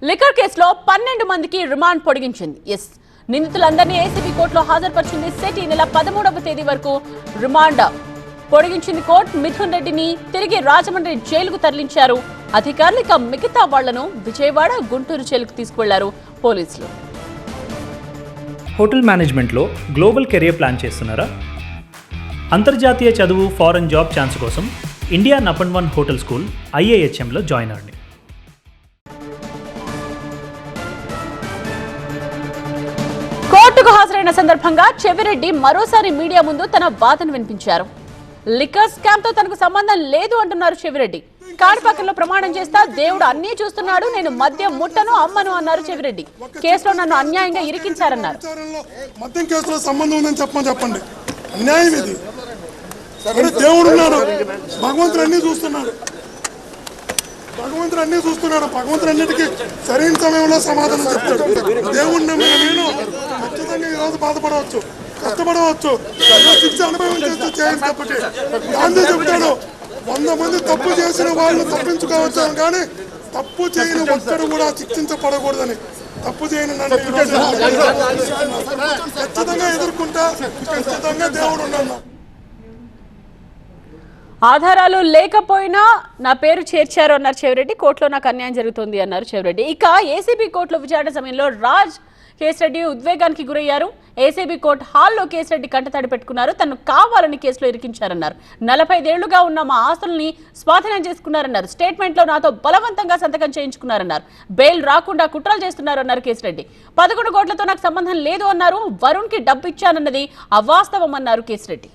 Liquor కేసులో 12 మందికి remand పొడిగించింది. నిందితులందరినీ ACB కోర్టులో హాజరుపరిచింది. సెట్ ఈ నెల 13వ తేదీ వరకు రిమాండ్ పొడిగించింది కోర్టు. మిథున్ రెడ్డిని తిరిగి రాజమండ్రి జైలుకు తరలించారు అధికారులు. ఇక మిగతా వాళ్లను విజయవాడ, గుంటూరు జైలుకు తీసుకువెళ్లారు పోలీసులు. హోటల్ మేనేజ్మెంట్లో గ్లోబల్ కెరియర్ ప్లాన్ చేస్తున్నారా? అంతర్జాతీయ చదువు, ఫారెన్ జాబ్ ఛాన్స్ కోసం ఇండియా నంబర్ 1 హోటల్ స్కూల్ IIHMలో జాయిన్ అవ్వండి. కోర్టుకు హాజరైన సందర్భంగా చెవిరెడ్డి మరోసారి మీడియా ముందు తన వాదన వినిపించారు. లిక్కర్ స్కామ్ తో తనకు సంబంధం లేదు అంటున్నారు చెవిరెడ్డి. కాణిపాకంలో ప్రమాణం చేస్తా దేవుడు అన్నీ చూస్తున్నాడు, నేను మద్యం ముట్టను, అమ్మను అన్నారు చెవిరెడ్డి. కేసులో నన్ను అన్యాయంగా ఇరికించారన్నారు. మద్యం కేసులో సంబంధం ఉందని చెప్పండి. అన్యాయం ఇది. దేవుడు ఉన్నాడు, భగవంతుడు అన్ని చూస్తున్నాడు. భగవంతుడు అన్నిటికీ సరైన సమయంలో సమాధానం చెప్తాడు. దేవుడు నమ్మిన నేను ఖచ్చితంగా ఈరోజు బాధపడవచ్చు, కష్టపడవచ్చు, శిక్ష అనుభవించవచ్చు చేయను. కాబట్టి గాంధీ చెప్తాడు, 100 మంది తప్పు చేసిన వాళ్ళు తప్పించుకోవచ్చు కానీ తప్పు చేయని ఒక్కడు కూడా శిక్షించబడకూడదని. తప్పు చేయని నన్ను ఖచ్చితంగా ఎదుర్కొంటా, ఖచ్చితంగా దేవుడు ఉన్నాడు. ఆధారాలు లేకపోయినా నా పేరు చేర్చారు అన్నారు చెవిరెడ్డి. కోర్టులో నాకు అన్యాయం జరుగుతుంది అన్నారు చెవిరెడ్డి. ఇక ఏసీబీ కోర్టులో విచారణ సమయంలో రాజ్ కేసిరెడ్డి ఉద్వేగానికి గురయ్యారు. ఏసీబీ కోర్టు హాల్లో కేసిరెడ్డి కంటతడి పెట్టుకున్నారు. తను కావాలని కేసులో ఇరికించారన్నారు. 45 ఏళ్లుగా ఉన్న మా ఆస్తుల్ని స్వాధీనం చేసుకున్నారన్నారు. స్టేట్మెంట్లో నాతో బలవంతంగా సంతకం చేయించుకున్నారన్నారు. బెయిల్ రాకుండా కుట్రలు చేస్తున్నారన్నారు కేసిరెడ్డి. 11 కోట్లతో నాకు సంబంధం లేదు అన్నారు. వరుణ్కి డబ్బు ఇచ్చానన్నది అవాస్తవం అన్నారు కేసిరెడ్డి.